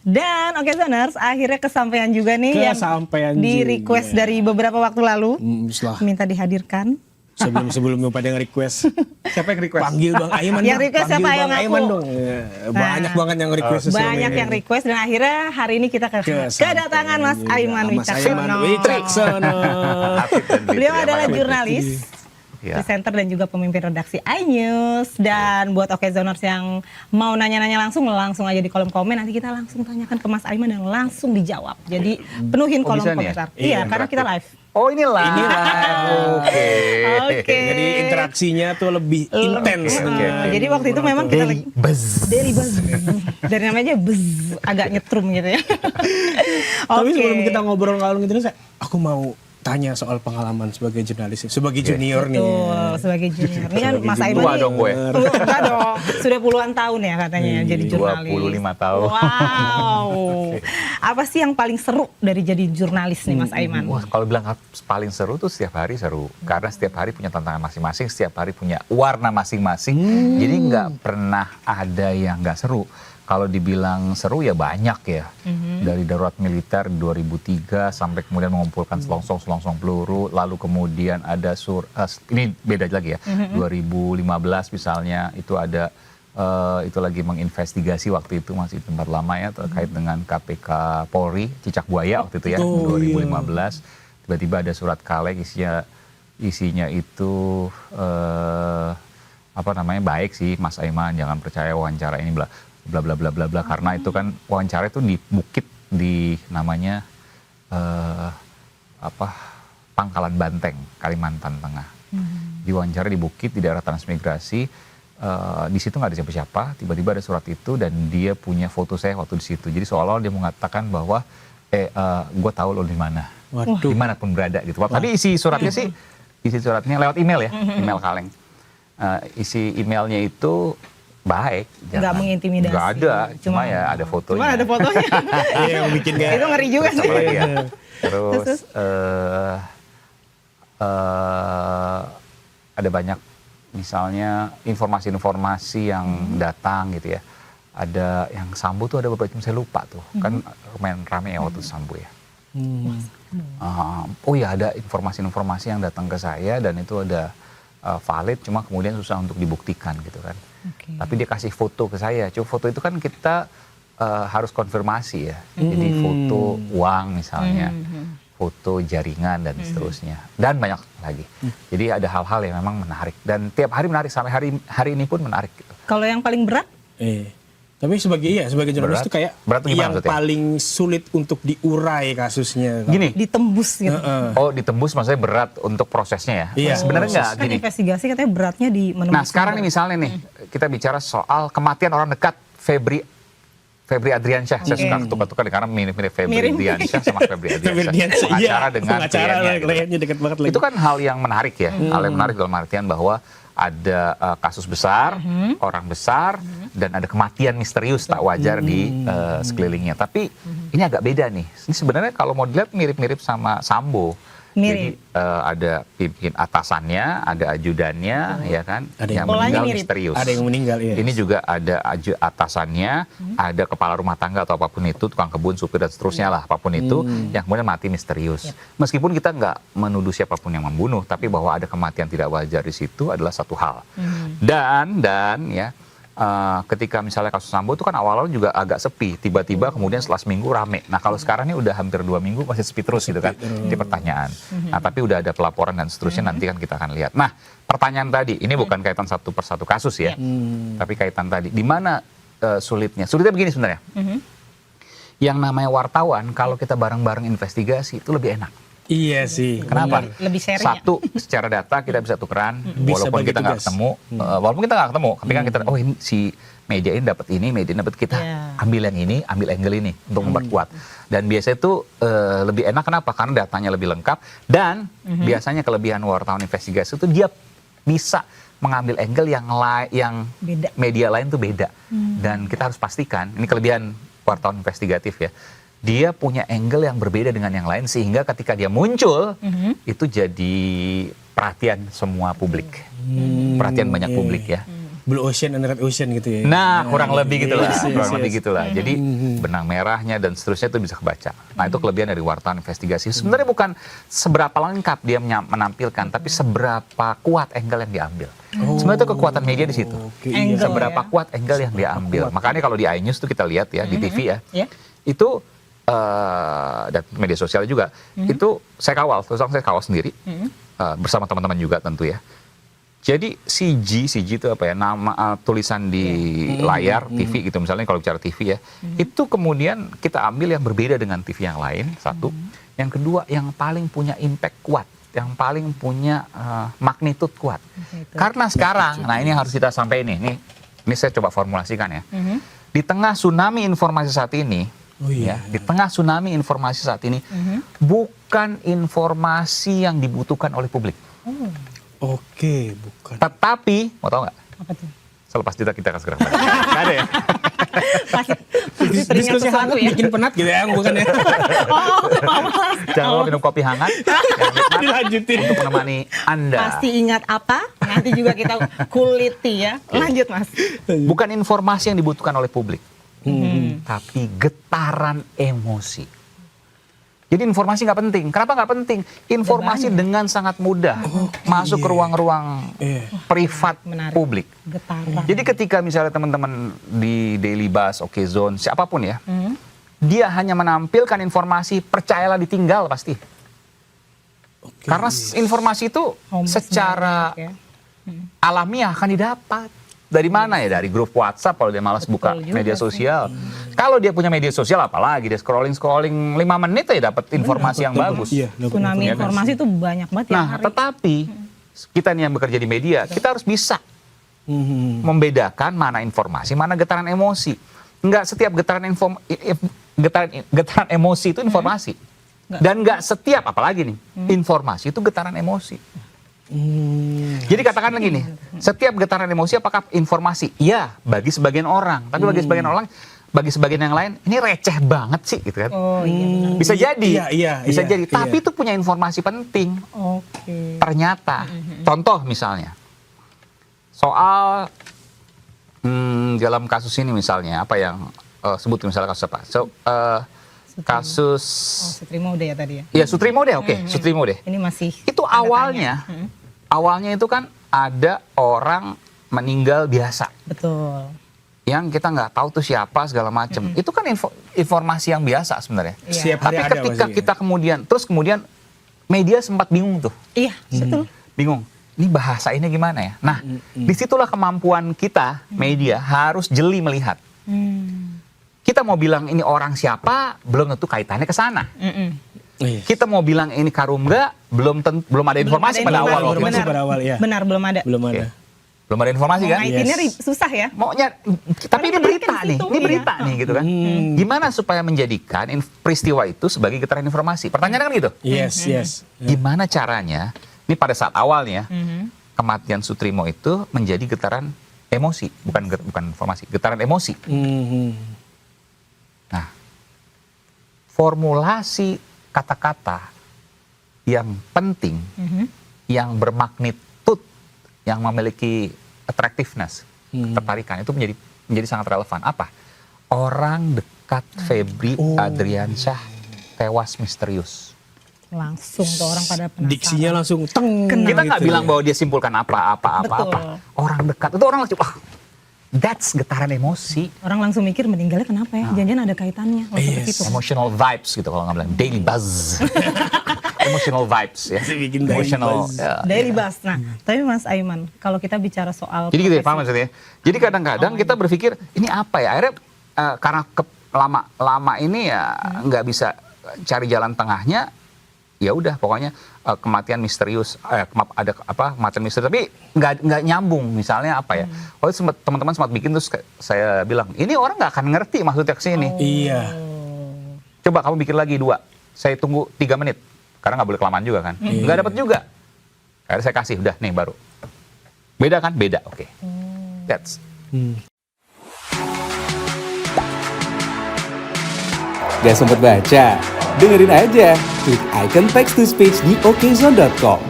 Dan oke Zoners, akhirnya kesampaian juga nih yang di request dari beberapa waktu lalu. Minta dihadirkan. Sebelum pada nge-request. Siapa yang request? Panggil Bang Aiman. Yang request siapa? Ayo ngaku. Aiman dong. Banyak banget yang request. Banyak yang request dan akhirnya hari ini kita kedatangan Mas Aiman Wicaksono. Beliau adalah jurnalis, presenter dan juga pemimpin redaksi iNews. Dan buat Oke Zoners yang mau nanya-nanya langsung aja di kolom komen. Nanti kita langsung tanyakan ke Mas Aiman dan langsung dijawab. Jadi penuhin kolom komentar. Iya, karena kita live. Oh ini live. Oke. Jadi interaksinya tuh lebih intens. Jadi waktu itu memang kita lagi daily buzz. Dari namanya buzz, agak nyetrum gitu ya. Tapi sebelum kita ngobrol ngalung gitu, aku mau tanya soal pengalaman sebagai jurnalis, sebagai junior nih. Betul, sebagai junior. Ini kan Mas Aiman tua dong gue. Enggak dong. Sudah puluhan tahun ya katanya jadi jurnalis. 25 tahun. Wow. Apa sih yang paling seru dari jadi jurnalis nih Mas Aiman? Wah, kalau bilang paling seru tuh setiap hari seru. Karena setiap hari punya tantangan masing-masing, setiap hari punya warna masing-masing. Jadi nggak pernah ada yang nggak seru. Kalau dibilang seru ya banyak ya. Dari darurat militer 2003 sampai kemudian mengumpulkan selongsong peluru, lalu kemudian ada ini beda lagi ya. 2015 misalnya itu ada itu lagi menginvestigasi waktu itu masih tempat lama ya terkait dengan KPK Polri Cicak Buaya waktu itu ya 2015. Tiba-tiba ada surat kaleng isinya itu baik sih Mas Aiman, jangan percaya wawancara ini bla bla bla bla bla karena itu kan wawancara itu di bukit di namanya Pangkalan Banteng, Kalimantan Tengah. Diwawancara di bukit di daerah transmigrasi, di situ nggak ada siapa-siapa, tiba-tiba ada surat itu dan dia punya foto saya waktu di situ. Jadi seolah-olah dia mengatakan bahwa gue tahu lo di mana, dimanapun berada gitu. Tapi isi suratnya lewat email ya, email kaleng. Isi emailnya itu baik, nggak mengintimidasi, nggak ada, cuma ya ada fotonya. Cuma ada fotonya. Yang bikin itu ngeri juga sih. Ya. Terus ada banyak misalnya informasi-informasi yang datang gitu ya. Ada yang Sambo tuh ada beberapa macam, saya lupa tuh, kan main rame ya waktu Sambo ya. Oh ya ada informasi-informasi yang datang ke saya dan itu ada valid, cuma kemudian susah untuk dibuktikan gitu kan. Tapi dia kasih foto ke saya. Cuma foto itu kan kita harus konfirmasi ya. Jadi foto uang misalnya, foto jaringan dan seterusnya. Dan banyak lagi. Jadi ada hal-hal yang memang menarik. Dan tiap hari menarik, sampai hari ini pun menarik gitu. Kalau yang paling berat? Tapi sebagai jurnalis itu kayak yang paling sulit untuk diurai kasusnya. Gini, ditembus gitu. Oh, ditembus maksudnya berat untuk prosesnya ya? Iya. Sebenarnya enggak kan gini. Investigasi katanya beratnya di menembus. Nah, sekarang nih misalnya nih, kita bicara soal kematian orang dekat Febri Adriansyah. Saya suka ketukar-tukar karena mirip-mirip Febri Adriansyah sama Febri Adriansyah. Pengacara dengan kliennya dekat banget lagi. Itu kan hal yang menarik ya. Hal yang menarik dalam artian bahwa ada kasus besar, orang besar, dan ada kematian misterius tak wajar di sekelilingnya. Tapi ini agak beda nih. Ini sebenarnya kalau mau dilihat mirip-mirip sama Sambo. Jadi ada pimpin atasannya, ada ajudannya, ya kan, yang meninggal misterius. Ada yang meninggal, iya. Ini juga ada atasannya, ada kepala rumah tangga atau apapun itu, tukang kebun, supir dan seterusnya lah, apapun itu, yang kemudian mati misterius. Meskipun kita nggak menuduh siapapun yang membunuh, tapi bahwa ada kematian tidak wajar di situ adalah satu hal. Dan ya. Ketika misalnya kasus Sambo itu kan awal-awal juga agak sepi, tiba-tiba kemudian setelah seminggu rame. Nah kalau sekarang ini udah hampir 2 minggu masih sepi terus gitu kan, itu pertanyaan. Nah tapi udah ada pelaporan dan seterusnya, nanti kan kita akan lihat. Nah pertanyaan tadi, ini bukan kaitan satu persatu kasus ya, tapi kaitan tadi, di mana sulitnya? Sulitnya begini sebenarnya, yang namanya wartawan kalau kita bareng-bareng investigasi itu lebih enak. Iya sih. Kenapa? Lebih sharing. Satu, secara data kita bisa tukeran, walaupun kita nggak ketemu, tapi kan kita, oh ini si media ini dapat ini, media ini dapat, kita ambil yang ini, ambil angle ini untuk memperkuat. Dan biasanya itu lebih enak, kenapa? Karena datanya lebih lengkap dan biasanya kelebihan wartawan investigasi itu dia bisa mengambil angle yang beda. Media lain tuh beda. Dan kita harus pastikan, ini kelebihan wartawan investigatif ya. Dia punya angle yang berbeda dengan yang lain sehingga ketika dia muncul itu jadi perhatian semua publik, perhatian banyak publik ya. Blue Ocean and Red Ocean gitu ya. Nah, kurang lebih gitulah, kurang lebih yes. gitulah. Jadi benang merahnya dan seterusnya itu bisa kebaca. Nah, itu kelebihan dari wartawan investigasi. Sebenarnya bukan seberapa lengkap dia menampilkan, tapi seberapa kuat angle yang diambil. Sebenarnya itu kekuatan media di situ. Angle, Seberapa ya. kuat angle yang diambil. Makanya kalau di iNews tuh kita lihat ya di TV ya, itu dan media sosial juga, itu saya kawal, terus terang saya kawal sendiri bersama teman-teman juga tentu ya. Jadi CG itu apa ya, nama tulisan di layar TV gitu misalnya kalau bicara TV ya, itu kemudian kita ambil yang berbeda dengan TV yang lain, satu. Yang kedua yang paling punya impact kuat, yang paling punya magnitude kuat. Karena sekarang, nah ini harus kita sampai ini saya coba formulasikan ya. Di tengah tsunami informasi saat ini, ya, di tengah tsunami informasi saat ini, bukan informasi yang dibutuhkan oleh publik. Oke, bukan. Tetapi, mau tahu nggak? Apa tuh? Selepas kita akan segera kembali. Nggak ada ya? Pasti teringat Diskusi sesuatu hangat ya. bikin penat gitu ya, bukan ya? Jangan lupa minum kopi hangat yang nikmat Dilanjutin. untuk menemani Anda. Pasti ingat apa? Nanti juga kita kuliti ya. Lanjut Mas. Bukan informasi yang dibutuhkan oleh publik, tapi getaran emosi. Jadi informasi nggak penting. Kenapa nggak penting? Informasi dengan sangat mudah masuk ke ruang-ruang privat Menarik. publik. Getaran. Jadi ketika misalnya teman-teman di Daily Buzz, Okezone, siapapun ya, dia hanya menampilkan informasi, percayalah ditinggal pasti. Karena informasi itu secara ya. alamiah akan didapat. Dari mana ya? Dari grup WhatsApp kalau dia malas buka juga media sih. sosial. Kalau dia punya media sosial apalagi dia scrolling 5 menit aja dapat informasi yang bagus. Iya, Tsunami Ya kan? informasi itu banyak banget ya. Nah, tetapi kita nih yang bekerja di media, kita harus bisa membedakan mana informasi, mana getaran emosi. Enggak setiap getaran emosi itu informasi. Dan enggak setiap, apalagi nih, informasi itu getaran emosi. Jadi katakan lagi nih, setiap getaran emosi apakah informasi? Iya, bagi sebagian orang. Tapi bagi sebagian orang, bagi sebagian yang lain, ini receh banget sih, gitu kan? Oh iya benar. Bisa jadi, bisa iya, jadi. iya. Tapi itu punya informasi penting. Oke. Ternyata, contoh misalnya, soal dalam kasus ini misalnya, apa yang sebut misalnya kasus apa? Kasus Sutrimode ya tadi ya. ya Sutrimode, oke, Sutrimode. Ini masih Itu awalnya, awalnya itu kan ada orang meninggal biasa, betul. yang kita nggak tahu tuh siapa segala macam. Itu kan informasi yang biasa sebenarnya. Iya. Setiap Tapi hari ada ketika pasti, kita kemudian media sempat bingung tuh, Iya, betul. bingung. Ini bahasa ini gimana ya? Nah, disitulah kemampuan kita media harus jeli melihat. Kita mau bilang ini orang siapa, belum tentu kaitannya ke sana. Kita mau bilang ini Karungga, belum ada informasi pada awal. informasi Benar. pada awal, ya. Benar, belum ada. Belum ada. Belum ada informasi kan? Ngaitinnya Yes. susah ya. Maunya, tapi ini Karena berita menarik nih, di situ, ini iya. berita nih gitu kan. Gimana supaya menjadikan peristiwa itu sebagai getaran informasi? Pertanyaannya kan gitu. Yes. Gimana caranya, ini pada saat awalnya, kematian Sutrimo itu menjadi getaran emosi, bukan informasi, getaran emosi. Nah, formulasi kata-kata yang penting, yang bermagnitud, yang memiliki attractiveness, ketertarikan, itu menjadi sangat relevan. Apa? Orang dekat Febri Adriansyah tewas misterius. Langsung tuh orang pada penasaran. Diksinya langsung teng. Kita nggak gitu bilang ya. bahwa dia simpulkan apa. Betul. Orang dekat, itu orang langsung, that's getaran emosi. Orang langsung mikir meninggalnya kenapa ya? Jangan-jangan ada kaitannya. Langsung ke situ. Emotional vibes gitu kalau nggak bilang Daily Buzz. Emotional vibes ya. Bikin Daily Emotional. Buzz. Ya. Dari Bas. Nah, tapi Mas Aiman, kalau kita bicara soal Jadi gitu ya, profesi- paham maksudnya? Jadi kadang-kadang kita berpikir ini apa ya? Akhirnya karena lama ini ya nggak bisa cari jalan tengahnya. Ya udah, pokoknya kematian misterius, ada apa kematian misterius, tapi nggak nyambung. Misalnya apa ya? Waktu teman-teman sempat bikin terus saya bilang, ini orang nggak akan ngerti maksudnya kesini. Iya. Coba kamu bikin lagi 2. Saya tunggu 3 menit. Karena nggak boleh kelamaan juga kan. Nggak dapat juga. Akhirnya saya kasih, udah nih baru. Beda kan? Beda, oke. That's. Gak sempet baca? Dengerin aja, klik icon text to speech di okezone.com.